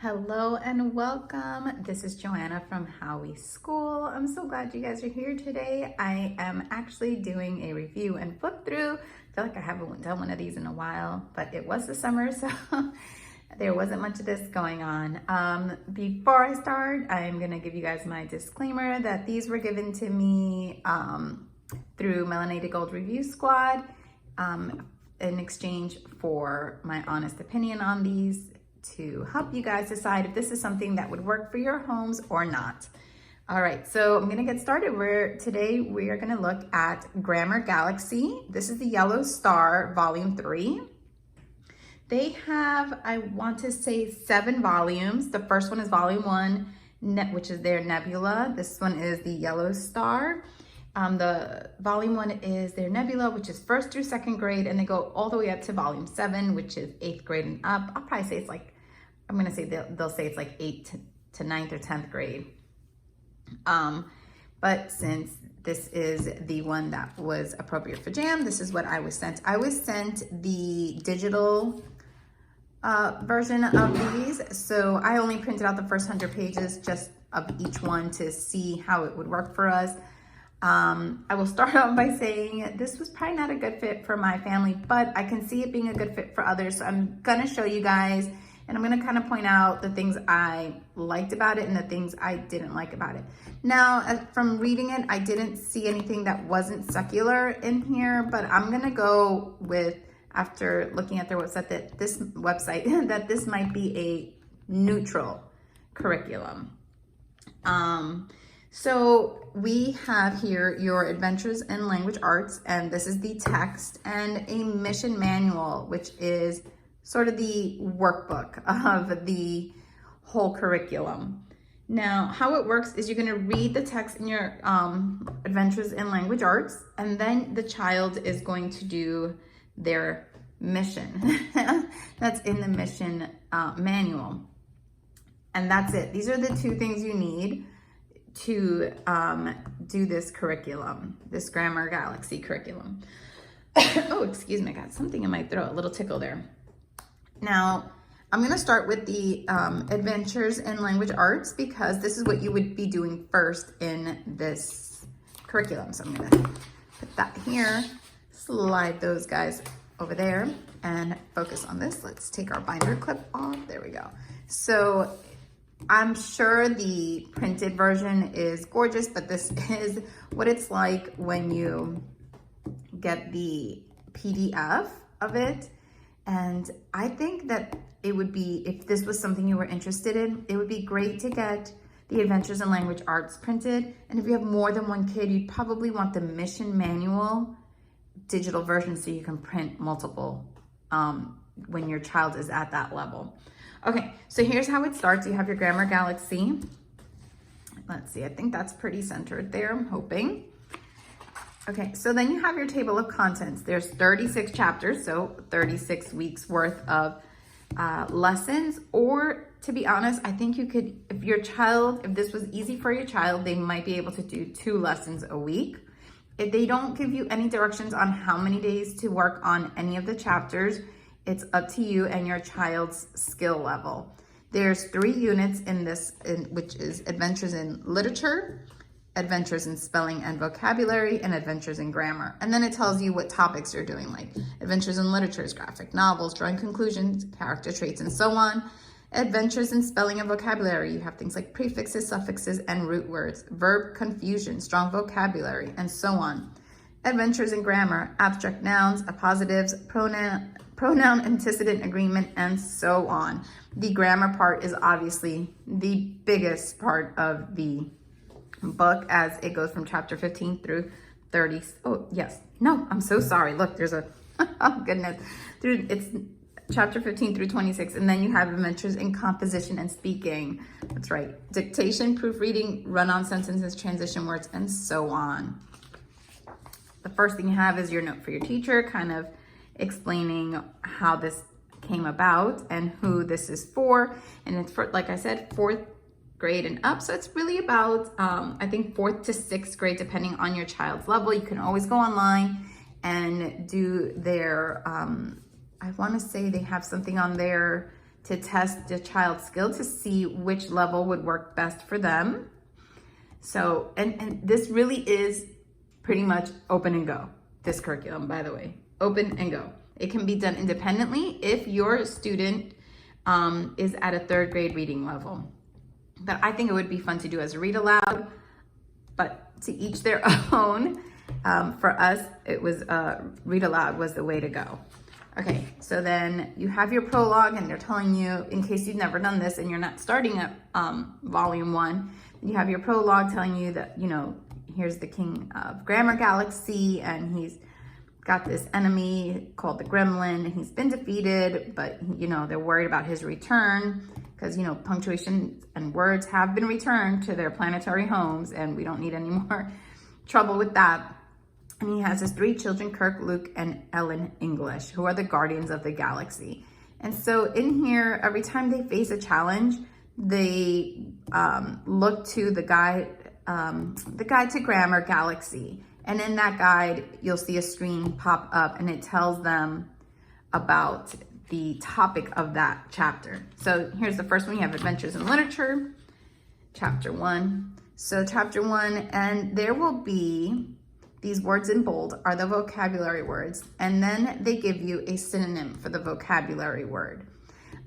Hello and welcome. This is Joanna from Homeschool. I'm so glad you guys are here today. I am actually doing a review and flip through. I feel like I haven't done one of these in a while, but it was the summer, so there wasn't much of this going on. Before I start, I'm gonna give you guys my disclaimer that these were given to me through Melanated Gold Review Squad in exchange for my honest opinion on these, to help you guys decide if this is something that would work for your homes or not. All right, so I'm gonna get started. Today we are gonna look at Grammar Galaxy. This is the Yellow Star, Volume 3. They have, I want to say, 7 volumes. The first one is Volume 1, which is their Nebula. This one is the Yellow Star. The Volume 1 is their Nebula, which is 1st through 2nd grade, and they go all the way up to Volume 7, which is 8th grade and up. I'll probably say it's like, I'm gonna say they'll say it's like 8th to 9th or 10th grade. But since this is the one that was appropriate for JAM, this is what I was sent. I was sent the digital version of these. So I only printed out the first 100 pages just of each one to see how it would work for us. I will start off by saying this was probably not a good fit for my family, but I can see it being a good fit for others. So I'm gonna show you guys, and I'm gonna kind of point out the things I liked about it and the things I didn't like about it. Now, from reading it, I didn't see anything that wasn't secular in here, but I'm gonna go with, after looking at their website, that this might be a neutral curriculum. So we have here your Adventures in Language Arts, and this is the text, and a mission manual, which is sort of the workbook of the whole curriculum. Now, how it works is you're going to read the text in your Adventures in Language Arts, and then the child is going to do their mission. That's in the mission manual. And that's it. These are the 2 things you need to do this curriculum, this Grammar Galaxy curriculum. Oh, excuse me, I got something in my throat, a little tickle there. Now, I'm gonna start with the Adventures in Language Arts, because this is what you would be doing first in this curriculum. So I'm gonna put that here, slide those guys over there, and focus on this. Let's take our binder clip off, there we go. So I'm sure the printed version is gorgeous, but this is what it's like when you get the PDF of it. And I think that it would be, if this was something you were interested in, it would be great to get the Adventures in Language Arts printed. And if you have more than one kid, you'd probably want the mission manual digital version so you can print multiple when your child is at that level. Okay, so here's how it starts. You have your Grammar Galaxy. Let's see, I think that's pretty centered there, I'm hoping. Okay, so then you have your table of contents. There's 36 chapters, so 36 weeks worth of lessons. Or, to be honest, I think you could, if this was easy for your child, they might be able to do 2 lessons a week. If they don't give you any directions on how many days to work on any of the chapters, it's up to you and your child's skill level. There's 3 units in this, which is Adventures in Literature, Adventures in Spelling and Vocabulary, and Adventures in Grammar. And then it tells you what topics you're doing, like Adventures in Literature is graphic novels, drawing conclusions, character traits, and so on. Adventures in Spelling and Vocabulary, you have things like prefixes, suffixes, and root words, verb confusion, strong vocabulary, and so on. Adventures in Grammar, abstract nouns, appositives, pronoun antecedent agreement, and so on. The grammar part is obviously the biggest part of the book, as it goes from chapter 15 through 30. Oh, yes. No, I'm so sorry. Look, there's a, oh goodness. It's chapter 15 through 26. And then you have Adventures in Composition and Speaking. That's right. Dictation, proofreading, run-on sentences, transition words, and so on. The first thing you have is your note for your teacher, kind of explaining how this came about and who this is for. And it's for, like I said, 4th grade and up. So it's really about, I think 4th to 6th grade, depending on your child's level. You can always go online and do their, I want to say they have something on there to test the child's skill to see which level would work best for them. So, and this really is pretty much open and go. This curriculum, by the way, open and go. It can be done independently if your student is at a 3rd grade reading level. But I think it would be fun to do as a read aloud, but to each their own. For us, it was read aloud was the way to go. Okay, so then you have your prologue, and they're telling you, in case you've never done this and you're not starting at volume 1, you have your prologue telling you that, you know, here's the king of Grammar Galaxy, and he's got this enemy called the Gremlin, and he's been defeated, but, you know, they're worried about his return because, you know, punctuation and words have been returned to their planetary homes, and we don't need any more trouble with that. And he has his 3 children, Kirk, Luke, and Ellen English, who are the guardians of the galaxy. And so in here, every time they face a challenge, they look to the guide to Grammar Galaxy. And in that guide, you'll see a screen pop up, and it tells them about the topic of that chapter. So here's the first one. You have Adventures in Literature, chapter 1. So chapter 1, and there will be these words in bold are the vocabulary words, and then they give you a synonym for the vocabulary word.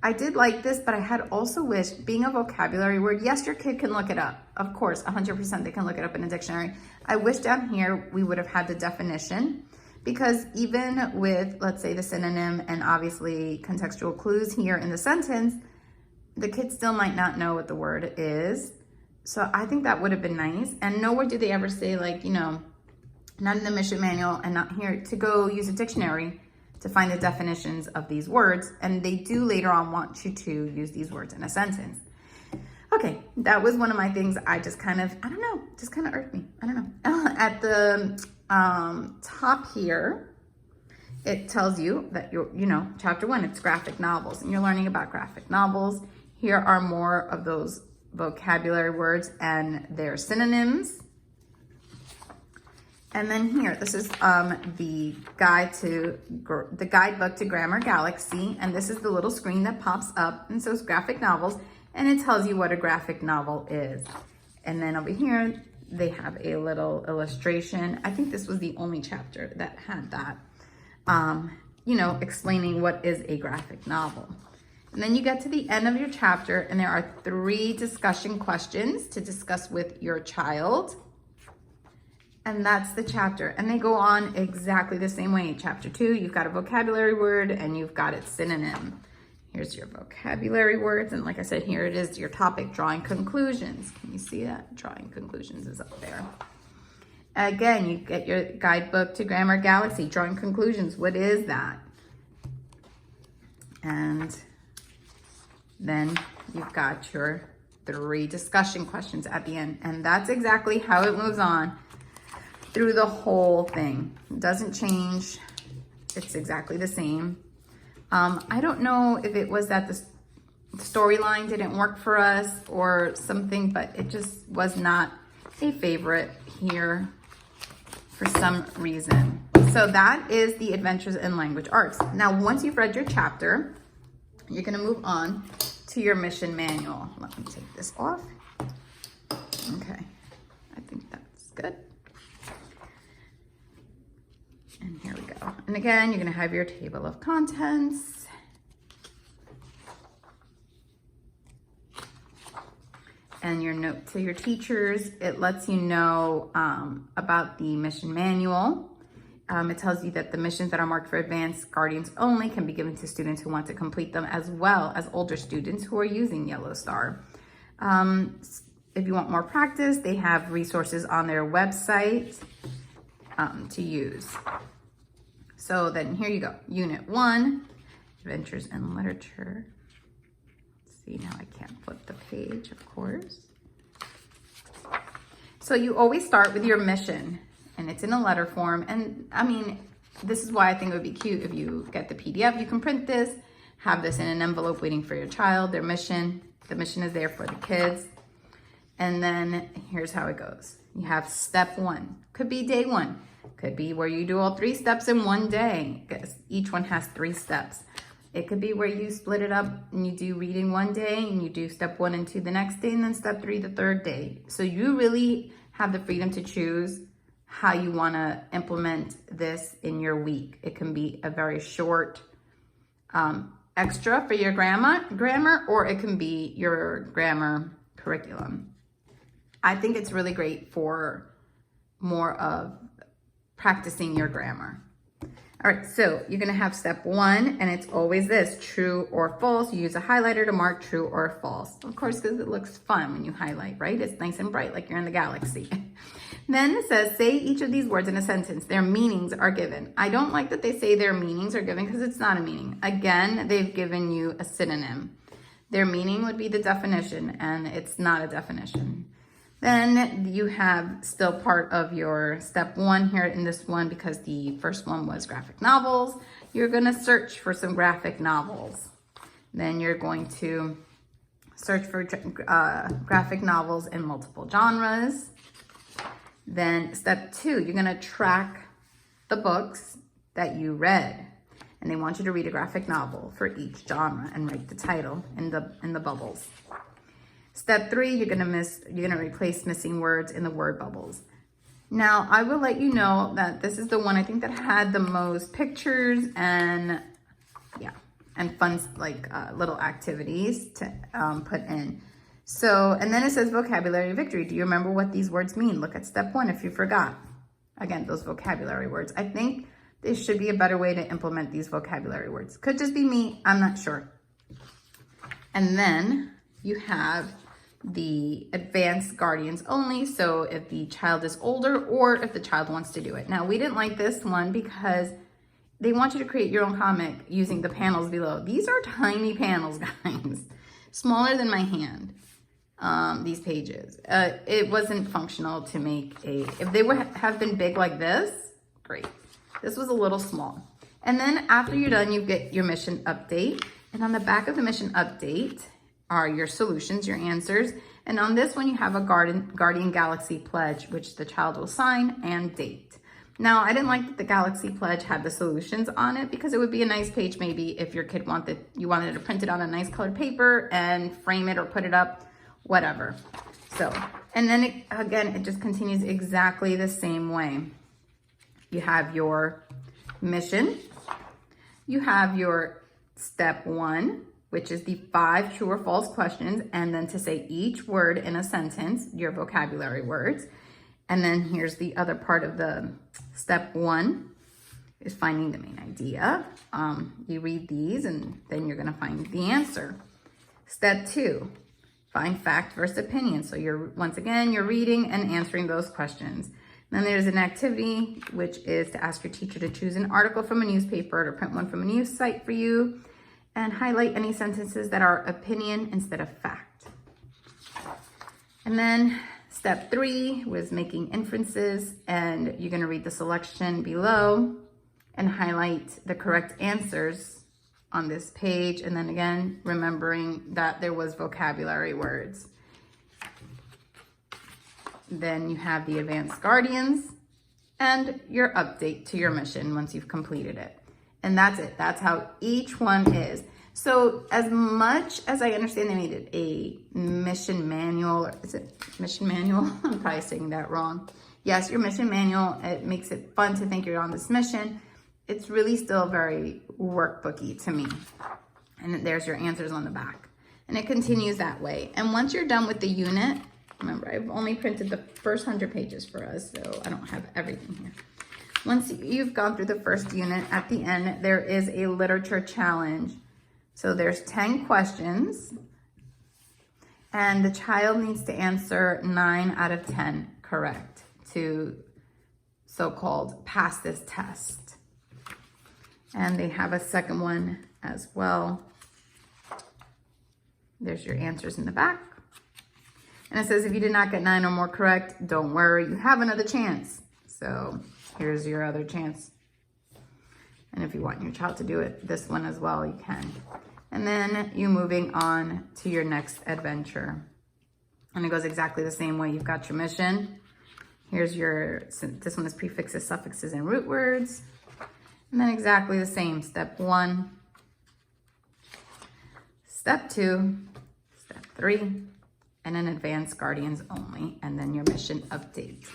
I did like this, but I had also wished, being a vocabulary word, yes, your kid can look it up. Of course, 100% they can look it up in a dictionary. I wish down here we would have had the definition, because even with, let's say, the synonym and obviously contextual clues here in the sentence, the kid still might not know what the word is. So I think that would have been nice. And nowhere do they ever say, like, you know, not in the mission manual and not here, to go use a dictionary to find the definitions of these words. And they do later on want you to use these words in a sentence. Okay, that was one of my things I just kind of, I don't know, just kind of irked me. I don't know. At the top here, it tells you that you know, chapter 1, it's graphic novels, and you're learning about graphic novels. Here are more of those vocabulary words and their synonyms. And then here, this is the guidebook to Grammar Galaxy, and this is the little screen that pops up, and so it's graphic novels, and it tells you what a graphic novel is. And then over here, they have a little illustration. I think this was the only chapter that had that, you know, explaining what is a graphic novel. And then you get to the end of your chapter, and there are 3 discussion questions to discuss with your child. And that's the chapter. And they go on exactly the same way. Chapter 2, you've got a vocabulary word and you've got its synonym. Here's your vocabulary words. And like I said, here it is, your topic, drawing conclusions. Can you see that? Drawing conclusions is up there. Again, you get your guidebook to Grammar Galaxy, drawing conclusions. What is that? And then you've got your 3 discussion questions at the end. And that's exactly how it moves on through the whole thing. It doesn't change. It's exactly the same. I don't know if it was that the storyline didn't work for us or something, but it just was not a favorite here for some reason. So that is the Adventures in Language Arts. Now, once you've read your chapter, you're gonna move on to your mission manual. Let me take this off. Okay, I think that's good. And here we go. And again, you're gonna have your table of contents. And your note to your teachers. It lets you know about the mission manual. It tells you that the missions that are marked for advanced guardians only can be given to students who want to complete them, as well as older students who are using Yellow Star. If you want more practice, they have resources on their website to use. So then here you go. Unit 1, Adventures in Literature. Let's see, now I can't flip the page, of course. So you always start with your mission, and it's in a letter form. And I mean, this is why I think it would be cute if you get the PDF. You can print this, have this in an envelope waiting for your child, their mission. The mission is there for the kids. And then here's how it goes. You have step 1, could be day 1. Could be where you do all 3 steps in one day, because each one has 3 steps. It could be where you split it up and you do reading one day and you do step 1 and 2 the next day and then step 3 the third day. So you really have the freedom to choose how you want to implement this in your week. It can be a very short extra for your grammar, or it can be your grammar curriculum. I think it's really great for more of practicing your grammar. All right, so you're gonna have step 1, and it's always this, true or false. You use a highlighter to mark true or false. Of course, because it looks fun when you highlight, right? It's nice and bright, like you're in the galaxy. Then it says, say each of these words in a sentence. Their meanings are given. I don't like that they say their meanings are given because it's not a meaning. Again, they've given you a synonym. Their meaning would be the definition, and it's not a definition. Then you have still part of your step 1 here in this one, because the first one was graphic novels. You're gonna search for some graphic novels. Then you're going to search for graphic novels in multiple genres. Then step 2, you're gonna track the books that you read. And they want you to read a graphic novel for each genre and write the title in the bubbles. Step 3, you're gonna replace missing words in the word bubbles. Now, I will let you know that this is the one I think that had the most pictures and fun, like little activities to put in. So, and then it says vocabulary victory. Do you remember what these words mean? Look at step 1 if you forgot. Again, those vocabulary words. I think there should be a better way to implement these vocabulary words. Could just be me, I'm not sure. And then you have the advanced guardians only. So if the child is older or if the child wants to do it. Now, we didn't like this one because they want you to create your own comic using the panels below. These are tiny panels, guys, smaller than my hand. These pages. It wasn't functional to make if they would have been big like this, great. This was a little small. And then after you're done, you get your mission update. And on the back of the mission update are your solutions, your answers. And on this one, you have a Guardian Galaxy Pledge, which the child will sign and date. Now, I didn't like that the Galaxy Pledge had the solutions on it because it would be a nice page maybe if your kid wanted to print it on a nice colored paper and frame it or put it up, whatever. So, and then it just continues exactly the same way. You have your mission. You have your step 1, which is the 5 true or false questions, and then to say each word in a sentence, your vocabulary words. And then here's the other part of the step 1 is finding the main idea. You read these and then you're gonna find the answer. Step 2, find fact versus opinion. So once again, you're reading and answering those questions. Then there's an activity, which is to ask your teacher to choose an article from a newspaper or to print one from a news site for you and highlight any sentences that are opinion instead of fact. And then step 3 was making inferences, and you're gonna read the selection below and highlight the correct answers on this page. And then again, remembering that there was vocabulary words. Then you have the advanced guardians and your update to your mission once you've completed it. And that's it. That's how each one is. So as much as I understand they needed a mission manual, or is it mission manual? I'm probably saying that wrong. Yes, your mission manual, it makes it fun to think you're on this mission. It's really still very workbooky to me. And there's your answers on the back. And it continues that way. And once you're done with the unit, remember, I've only printed the first 100 pages for us, so I don't have everything here. Once you've gone through the first unit, at the end, there is a literature challenge. So there's 10 questions, and the child needs to answer 9 out of 10 correct to so-called pass this test. And they have a second one as well. There's your answers in the back. And it says, if you did not get 9 or more correct, don't worry, you have another chance. So here's your other chance. And if you want your child to do it, this one as well, you can. And then you moving on to your next adventure. And it goes exactly the same way. You've got your mission. Here's this one is prefixes, suffixes, and root words. And then exactly the same, step 1. step 2, step 3, and an advanced guardians only, and then your mission update.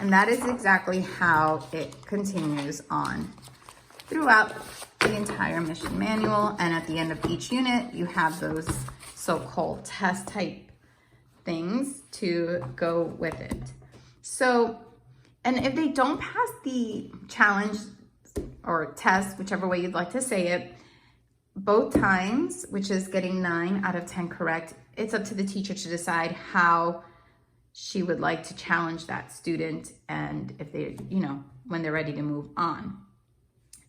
And that is exactly how it continues on throughout the entire mission manual. And at the end of each unit, you have those so-called test type things to go with it. So, and if they don't pass the challenge or test, whichever way you'd like to say it, both times, which is getting 9 out of 10 correct, it's up to the teacher to decide how she would like to challenge that student and if they, when they're ready to move on.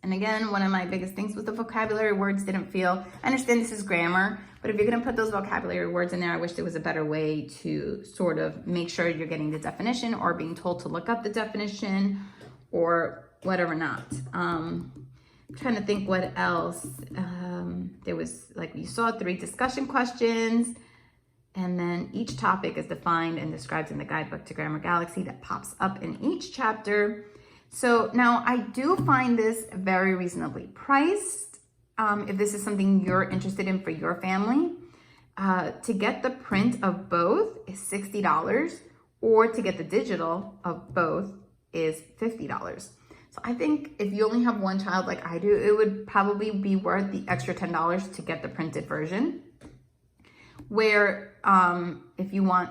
And again, one of my biggest things was the vocabulary words didn't feel, I understand this is grammar, but if you're gonna put those vocabulary words in there, I wish there was a better way to sort of make sure you're getting the definition or being told to look up the definition or whatever not. I'm trying to think what else. There was, like you saw, 3 discussion questions, and then each topic is defined and described in the guidebook to Grammar Galaxy that pops up in each chapter. So now I do find this very reasonably priced. If this is something you're interested in for your family, to get the print of both is $60, or to get the digital of both is $50. So I think if you only have one child like I do, it would probably be worth the extra $10 to get the printed version. Where if you want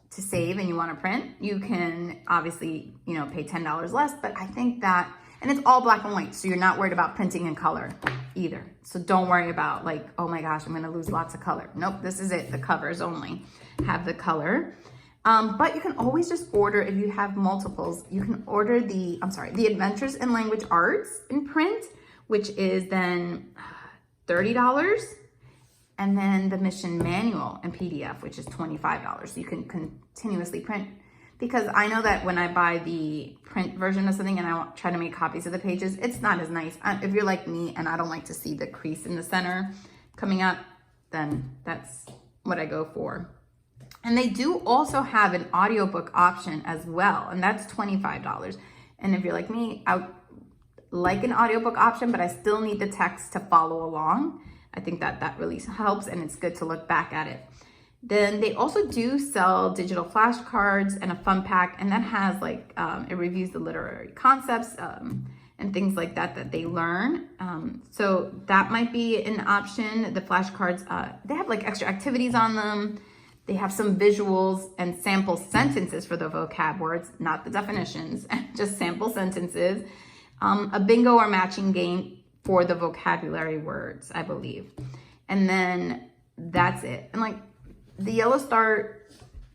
to save and you want to print, you can obviously, pay $10 less, but I think that, and it's all black and white, so you're not worried about printing in color either. So don't worry about like, oh my gosh, I'm going to lose lots of color. Nope, this is it. The covers only have the color. But you can always just order, if you have multiples, you can order the Adventures in Language Arts in print, which is then $30. And then the mission manual in PDF, which is $25. So you can continuously print, because I know that when I buy the print version of something and I try to make copies of the pages, it's not as nice. If you're like me and I don't like to see the crease in the center coming up, then that's what I go for. And they do also have an audiobook option as well, and that's $25. And if you're like me, I like an audiobook option, but I still need the text to follow along. I think that really helps, and it's good to look back at it. Then they also do sell digital flashcards and a fun pack, and that has like, it reviews the literary concepts and things like that they learn. So that might be an option. The flashcards, they have like extra activities on them. They have some visuals and sample sentences for the vocab words, not the definitions, just sample sentences. A bingo or matching game for the vocabulary words, I believe. And then that's it. And like the yellow star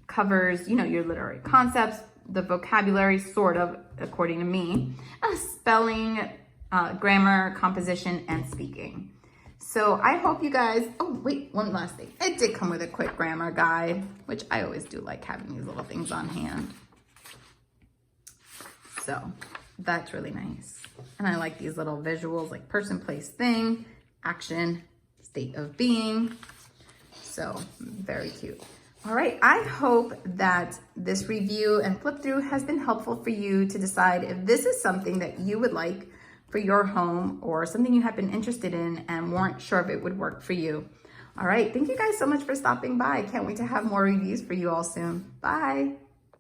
covers, your literary concepts, the vocabulary, sort of, according to me, spelling, grammar, composition, and speaking. So I hope you guys, oh wait, one last thing. It did come with a quick grammar guide, which I always do like having these little things on hand. So that's really nice. And I like these little visuals, like person, place, thing, action, state of being. So very cute. All right, I hope that this review and flip through has been helpful for you to decide if this is something that you would like for your home, or something you have been interested in and weren't sure if it would work for you. All right, thank you guys so much for stopping by. I can't wait to have more reviews for you all soon. Bye.